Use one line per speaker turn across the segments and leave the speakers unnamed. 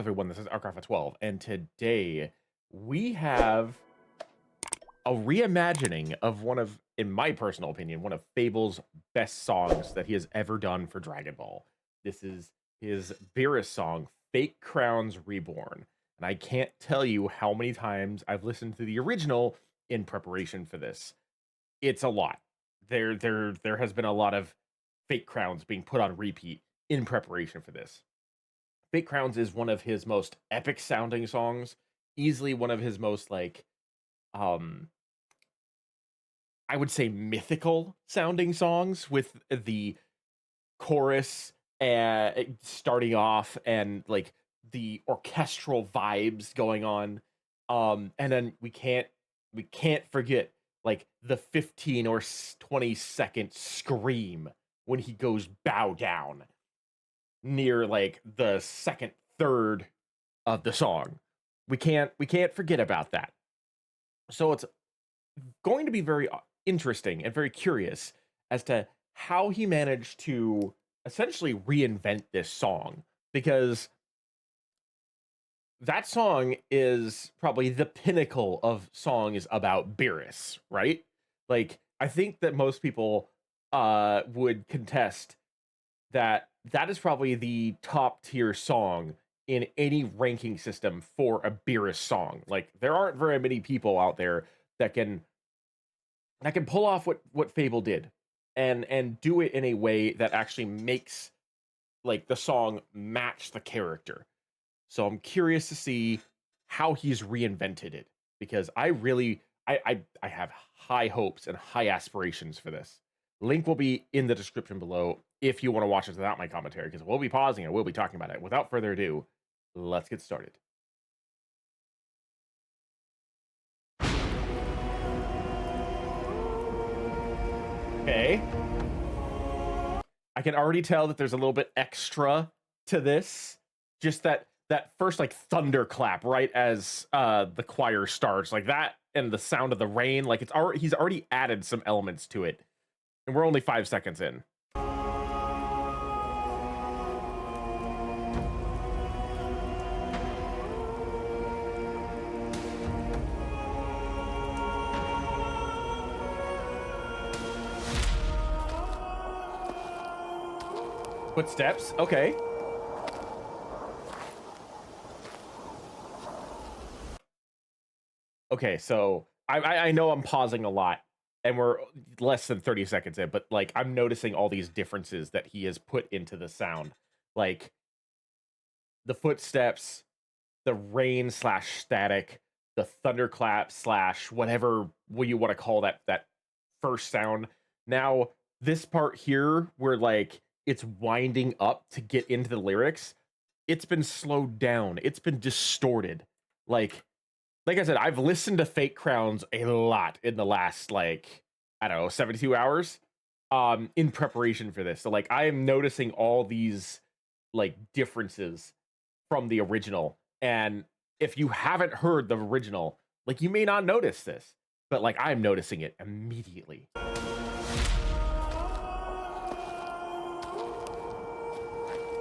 everyone, this is Arcraft12, and today we have a reimagining of one of, in my personal opinion, one of FabvL's best songs that he has ever done for Dragon Ball. This is his Beerus song, Fake Crowns Reborn. And I can't tell you how many times I've listened to the original in preparation for this. It's a lot. There has been a lot of fake crowns being put on repeat in preparation for this. Fake Crowns is one of his most epic sounding songs, easily one of his most um I would say mythical sounding songs, with the chorus starting off and like the orchestral vibes going on. And then we can't forget like the 15 or 20-second scream when he goes bow down near like the second third of the song. We can't forget about that. So it's going to be very interesting and very curious as to how he managed to essentially reinvent this song, because that song is probably the pinnacle of songs about Beerus, right? Like, I think that most people would contest that that is probably the top tier song in any ranking system for a Beerus song. Like, there aren't very many people out there that can pull off what FabvL did and do it in a way that actually makes like the song match the character. So I'm curious to see how he's reinvented it, because I have high hopes and high aspirations for this. Link will be in the description below if you want to watch it without my commentary, because we'll be pausing and we'll be talking about it. Without further ado, let's get started. Okay. I can already tell that there's a little bit extra to this. Just that first like thunderclap right as the choir starts, like that, and the sound of the rain, like he's already added some elements to it. And we're only 5 seconds in. Footsteps, okay. Okay, so I know I'm pausing a lot, and we're less than 30 seconds in, but like I'm noticing all these differences that he has put into the sound. Like the footsteps, the rain slash static, the thunderclap slash whatever you want to call that first sound. Now, this part here where like it's winding up to get into the lyrics, it's been slowed down. It's been distorted. Like I said, I've listened to Fake Crowns a lot in the last, like, I don't know, 72 hours in preparation for this. So like I am noticing all these like differences from the original. And if you haven't heard the original, like, you may not notice this, but like I'm noticing it immediately.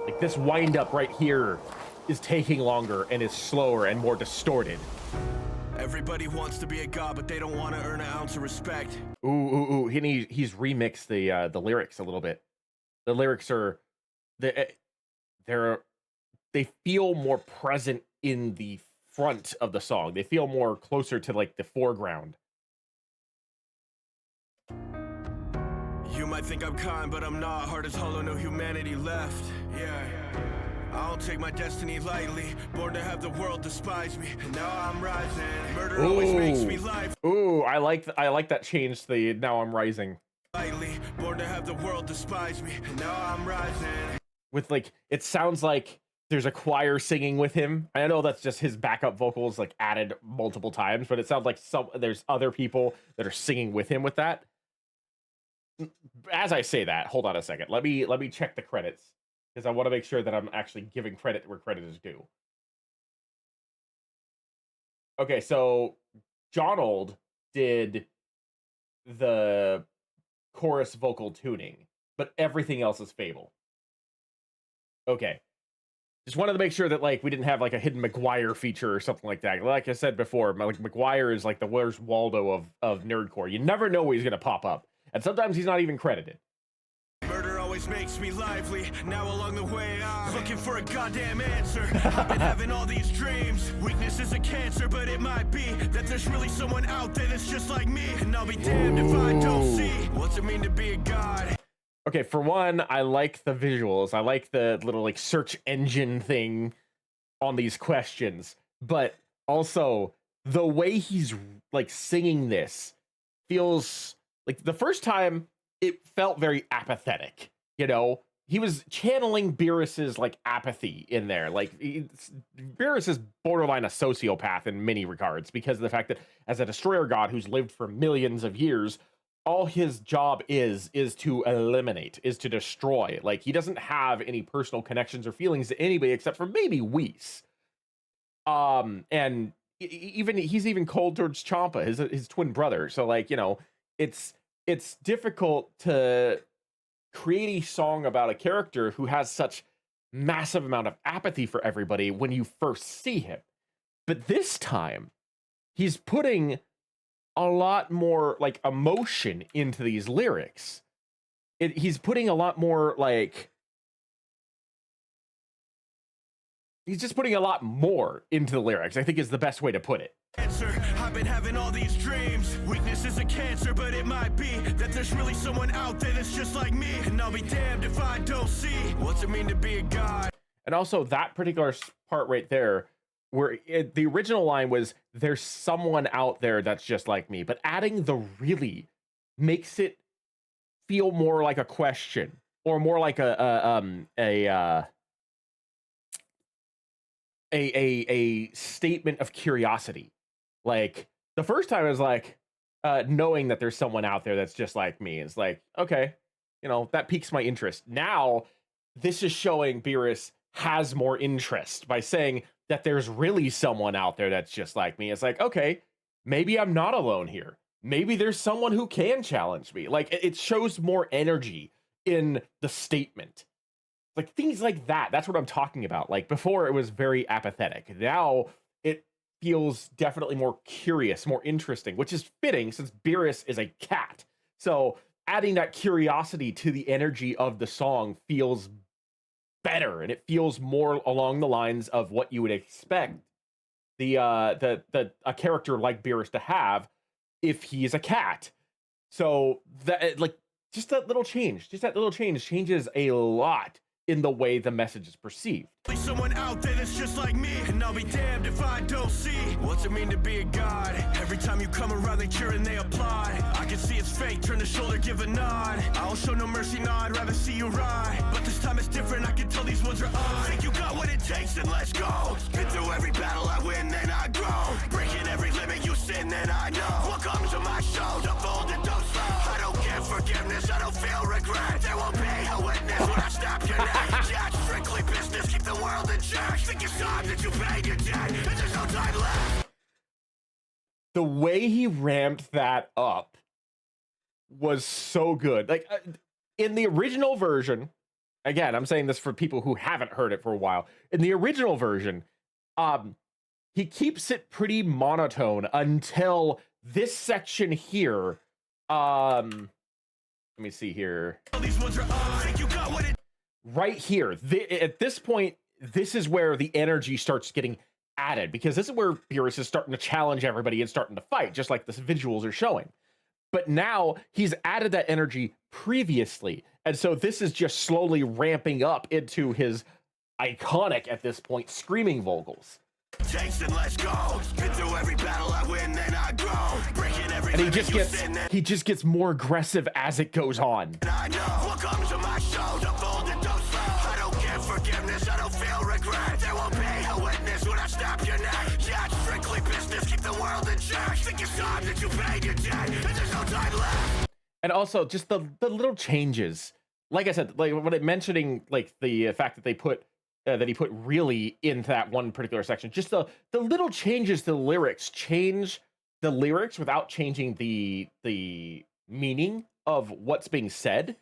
Like this wind up right here is taking longer and is slower and more distorted.
Everybody wants to be a god, but they don't want to earn an ounce of respect.
Ooh. He's remixed the lyrics a little bit. The lyrics are they feel more present in the front of the song. They feel more closer to like the foreground.
You might think I'm kind, but I'm not. Heart is hollow, no humanity left. Yeah. I don't take my destiny lightly. Born to have the world despise me. And now I'm rising. Murder always makes me life.
Ooh, I like that change to the now I'm rising.
Lightly. Born to have the world despise me. And now I'm rising.
With like, it sounds like there's a choir singing with him. I know that's just his backup vocals like added multiple times, but it sounds like there's other people that are singing with him with that. As I say that, hold on a second. Let me check the credits, because I want to make sure that I'm actually giving credit where credit is due. Okay, so Jonold did the chorus vocal tuning, but everything else is FabvL. Okay, Just wanted to make sure that like we didn't have like a hidden McGuire feature or something like that. Like I said before, like McGuire is like the Where's Waldo of nerdcore. You never know where he's gonna pop up, and sometimes he's not even credited.
Murder always makes me lively. Now along the way I'm looking for a goddamn answer. I've been having all these dreams. Weakness is a cancer, but it might be that there's really someone out there that's just like me. And I'll be damned if I don't see what's it mean to be a god.
Okay, for one, I like the visuals. I like the little like search engine thing on these questions, but also the way he's like singing this feels like the first time it felt very apathetic. You know, he was channeling Beerus's like apathy in there. Like Beerus is borderline a sociopath in many regards because of the fact that as a destroyer god who's lived for millions of years, all his job is to eliminate, is to destroy. Like he doesn't have any personal connections or feelings to anybody except for maybe Whis. And even he's even cold towards Champa, his twin brother. So like, you know, it's difficult to create a song about a character who has such massive amount of apathy for everybody when you first see him. But this time, he's putting a lot more like emotion into these lyrics. He's putting a lot more like he's just putting a lot more into the lyrics, I think is the best way to put it.
I've been having all these dreams. Weakness is a cancer, but it might be that there's really someone out there that's just like me. And I'll be damned if I don't see what's it mean to be a god.
And also that particular part right there, where the original line was, there's someone out there that's just like me, but adding the really makes it feel more like a question or more like a statement of curiosity. Like the first time I was like, knowing that there's someone out there that's just like me, it's like, okay, you know, that piques my interest. Now this is showing Beerus has more interest by saying that there's really someone out there that's just like me. It's like, okay, maybe I'm not alone here. Maybe there's someone who can challenge me. Like it shows more energy in the statement. Like things like that. That's what I'm talking about. Like before it was very apathetic. Now it feels definitely more curious, more interesting, which is fitting since Beerus is a cat. So adding that curiosity to the energy of the song feels better, and it feels more along the lines of what you would expect a character like Beerus to have if he is a cat. So that like just that little change changes a lot in the way the message is perceived.
Someone out there that's just like me, and I'll be damned if I don't see what's it mean to be a god. Every time you come around, they cheer and they applaud. I can see it's fake, turn the shoulder, give a nod. I'll show no mercy, no, I'd rather see you ride. But this time it's different, I can tell these ones are on. Think you got what it takes, then let's go. Been through every battle, I win, then I grow. Breaking every limit, you sin, then I know. Welcome to my show, don't fold and don't slow. I don't give forgiveness, I don't feel regret. There won't be a witness when I snap your neck. Yeah, it's strictly business, keep the world in check. Think it's time that you pay your debt, and there's no time left.
The way he ramped that up was so good. Like in the original version, again, I'm saying this for people who haven't heard it for a while. In the original version, he keeps it pretty monotone until this section here. Let me see here.
These ones are on. Think you got what it
right here. At this point, this is where the energy starts getting added, because this is where Beerus is starting to challenge everybody and starting to fight, just like the visuals are showing. But now he's added that energy previously, and so this is just slowly ramping up into his iconic, at this point, screaming vocals.
takes and let's go. Been through every battle, I win, then I grow. Breaking every
And he
limit,
just gets more aggressive as it goes on.
and I know. Welcome to my show, don't fold and don't slow. I don't give forgiveness, I don't feel regret. There won't be a witness when I snap your neck. Yeah, it's strictly business, keep the world in check. Think it's time that you pay your debt, and there's no time left.
And also just the little changes. Like I said, like when it mentioning like the fact that they put that he put really into that one particular section, just the little changes to the lyrics change the lyrics without changing the meaning of what's being said.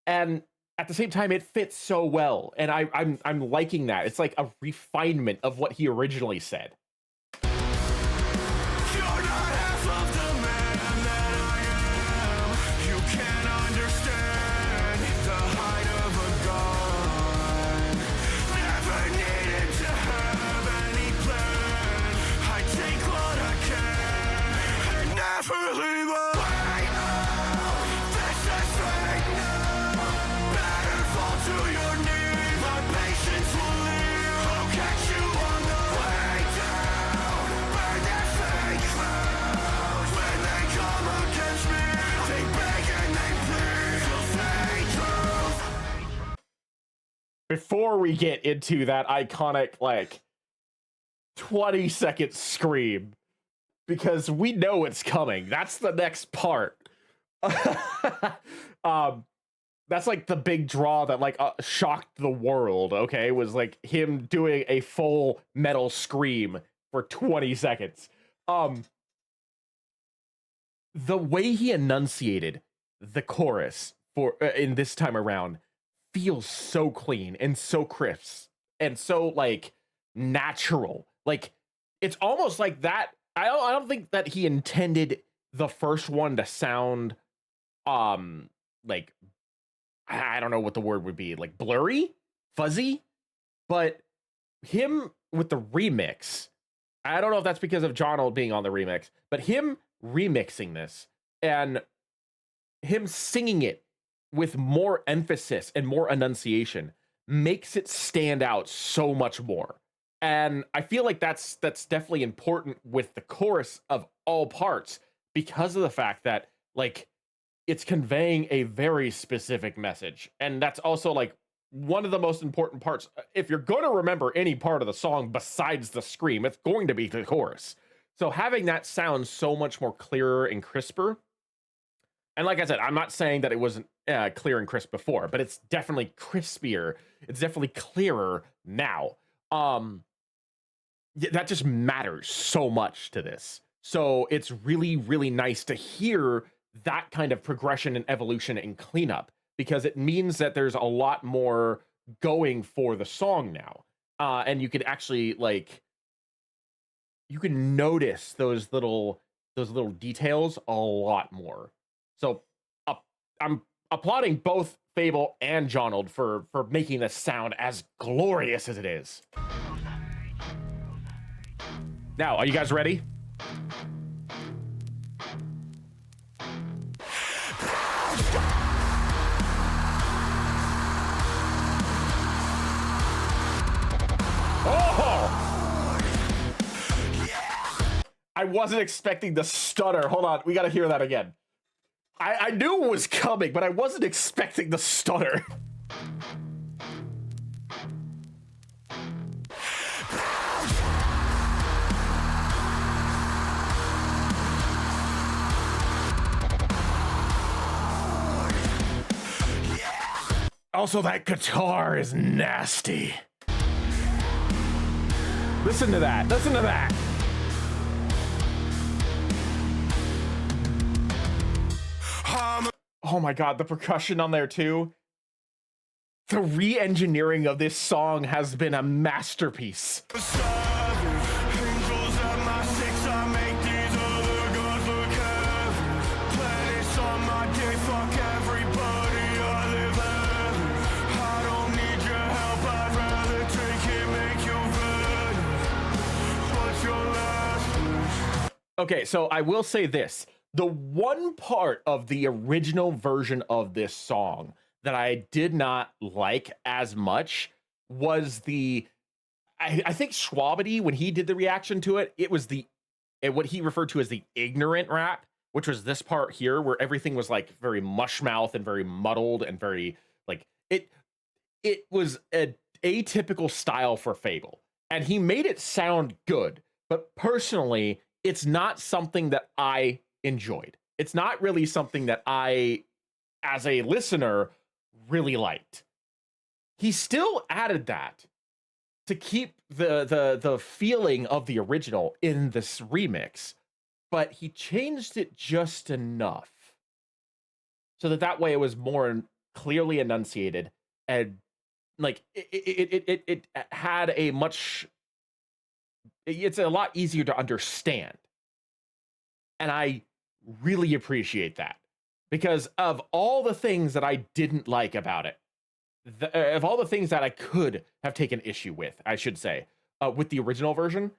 And at the same time, it fits so well, and I'm liking that. It's like a refinement of what he originally said.
You're not half of the man that I am. You can't understand the height of a gun. Never needed to have any plan. I take what I can and never leave away. This is fake now. Better fall to your knees. My patience will leave. I'll catch you on the way down. Burn their fake clouds when they come against me. They beg and they plead. Till fate through.
Before we get into that iconic, like, 20-second scream, because we know it's coming. That's the next part. That's like the big draw that like shocked the world, okay? Was like him doing a full metal scream for 20 seconds. The way he enunciated the chorus for in this time around feels so clean and so crisp and so like natural. Like it's almost like that. I don't think that he intended the first one to sound like I don't know what the word would be, like blurry, fuzzy, but him with the remix, I don't know if that's because of John Old being on the remix, but him remixing this and him singing it with more emphasis and more enunciation makes it stand out so much more. And I feel like that's definitely important with the chorus of all parts because of the fact that like it's conveying a very specific message. And that's also like one of the most important parts. If you're going to remember any part of the song besides the scream, it's going to be the chorus. So having that sound so much more clearer and crisper. And like I said, I'm not saying that it wasn't clear and crisp before, but it's definitely crispier. It's definitely clearer now. That just matters so much to this. So it's really, really nice to hear that kind of progression and evolution and cleanup, because it means that there's a lot more going for the song now. And you can actually like, you can notice those little details a lot more. So I'm applauding both FabvL and John Old for making this sound as glorious as it is. Now, are you guys ready? I wasn't expecting the stutter. Hold on, we gotta hear that again. I knew it was coming, but I wasn't expecting the stutter. Also, that guitar is nasty. Listen to that. Listen to that. Oh my god, the percussion on there too. The re-engineering of this song has been a masterpiece. Okay, so I will say this. The one part of the original version of this song that I did not like as much was I think Schwabity, when he did the reaction to it, it was what he referred to as the ignorant rap, which was this part here where everything was like very mush mouth and very muddled and very like it was a atypical style for FabvL, and he made it sound good, but personally, it's not something that I enjoyed. It's not really something that I, as a listener, really liked. He still added that to keep the feeling of the original in this remix, but he changed it just enough so that way it was more clearly enunciated, and like it had a much it's a lot easier to understand. And I really appreciate that because of all the things that I didn't like about it, of all the things that I could have taken issue with, I should say, with the original version,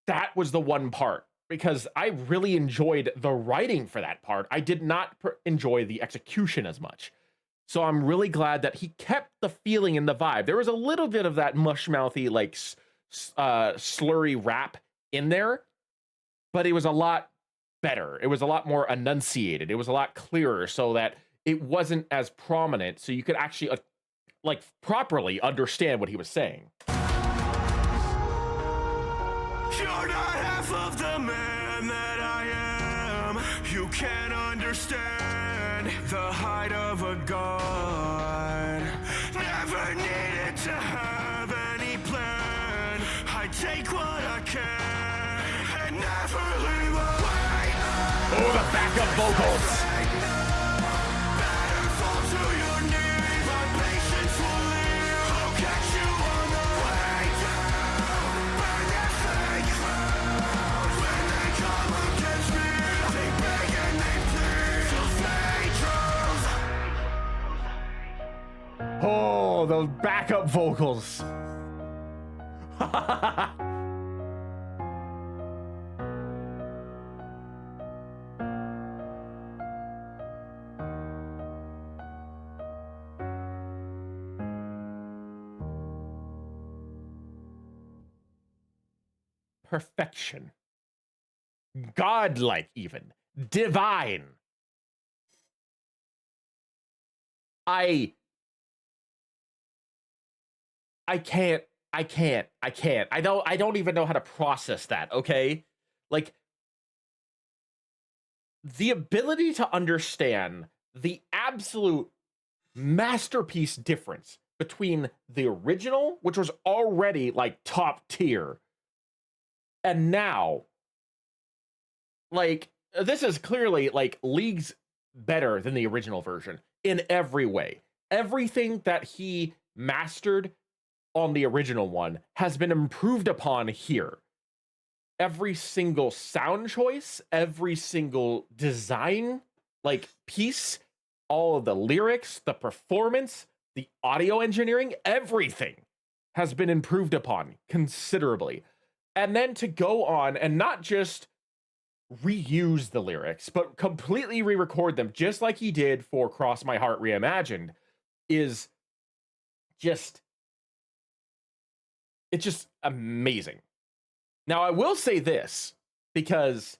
that was the one part because I really enjoyed the writing for that part. I did not enjoy the execution as much. So I'm really glad that he kept the feeling and the vibe. There was a little bit of that mushmouthy, like slurry rap in there, but it was a lot better. It was a lot more enunciated. It was a lot clearer so that it wasn't as prominent. So you could actually like properly understand what he was saying.
You're not half of the man that I am. You can't understand the height of a god. Never needed to have any plan. I take what I can and never leave away.
Oh, the backup vocals.
Better fall to your knees. My patience will leave. I'll catch you on the way down. Burn that fake clouds. When they come against me, they beg and they plead. So stay true.
Oh, those backup vocals. Perfection. Godlike, even. Divine. I can't. I don't even know how to process that, okay? Like, the ability to understand the absolute masterpiece difference between the original, which was already like top tier, and now, like, this is clearly like leagues better than the original version in every way. Everything that he mastered on the original one has been improved upon here. Every single sound choice, every single design, like piece, all of the lyrics, the performance, the audio engineering, everything has been improved upon considerably. And then to go on and not just reuse the lyrics, but completely re-record them, just like he did for Cross My Heart Reimagined, is just, it's just amazing. Now, I will say this, because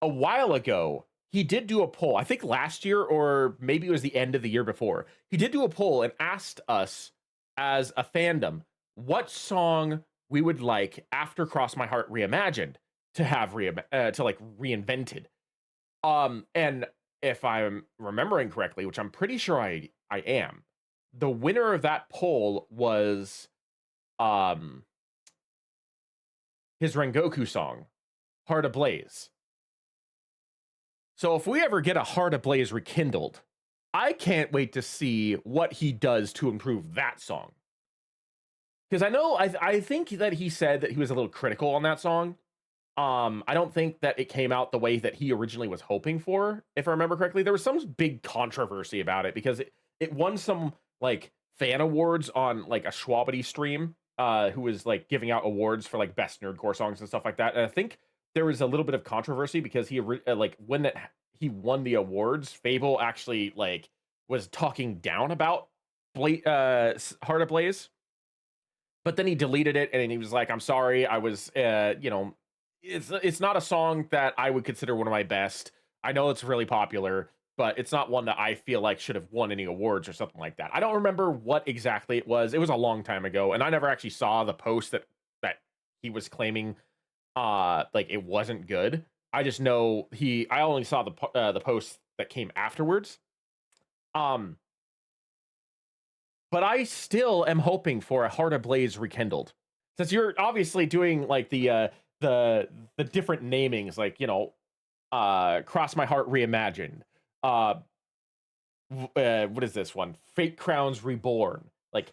a while ago, he did do a poll, I think last year, or maybe it was the end of the year before. He did do a poll and asked us as a fandom what song we would like after Cross My Heart Reimagined to have reinvented. And if I'm remembering correctly, which I'm pretty sure I am, the winner of that poll was his Rengoku song, Heart Ablaze. So if we ever get a Heart Ablaze rekindled, I can't wait to see what he does to improve that song. Because I think that he said that he was a little critical on that song. I don't think that it came out the way that he originally was hoping for, if I remember correctly. There was some big controversy about it because it won some like fan awards on like a Schwabity stream, who was like giving out awards for like best nerdcore songs and stuff like that. And I think there was a little bit of controversy because he like when he won the awards, FabvL actually like was talking down about Heart Ablaze. But then he deleted it and he was like, I'm sorry, I was it's not a song that I would consider one of my best. I know it's really popular, but it's not one that I feel like should have won any awards or something like that. I don't remember what exactly it was. It was a long time ago, and I never actually saw the post that he was claiming like it wasn't good. I just know I only saw the post that came afterwards. But I still am hoping for a Heart Ablaze rekindled. Since you're obviously doing like the different namings, like, Cross My Heart Reimagined, What is this one? Fake Crowns Reborn. Like,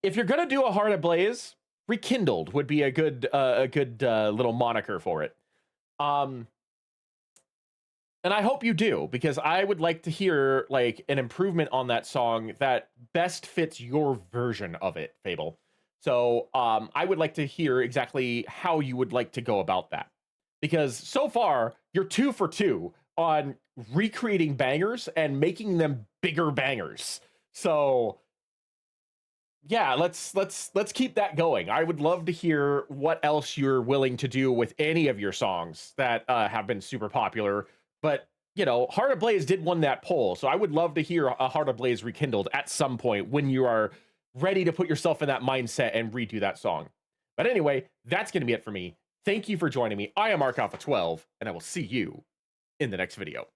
if you're gonna do a Heart Ablaze, Rekindled would be a good little moniker for it. And I hope you do, because I would like to hear like an improvement on that song that best fits your version of it, FabvL. So I would like to hear exactly how you would like to go about that, because so far you're 2 for 2 on recreating bangers and making them bigger bangers. So yeah, let's keep that going. I would love to hear what else you're willing to do with any of your songs that have been super popular. But you know, Heart Ablaze did win that poll, so I would love to hear a Heart Ablaze Rekindled at some point when you are ready to put yourself in that mindset and redo that song. But anyway, that's going to be it for me. Thank you for joining me. I am Mark Alpha 12, and I will see you in the next video.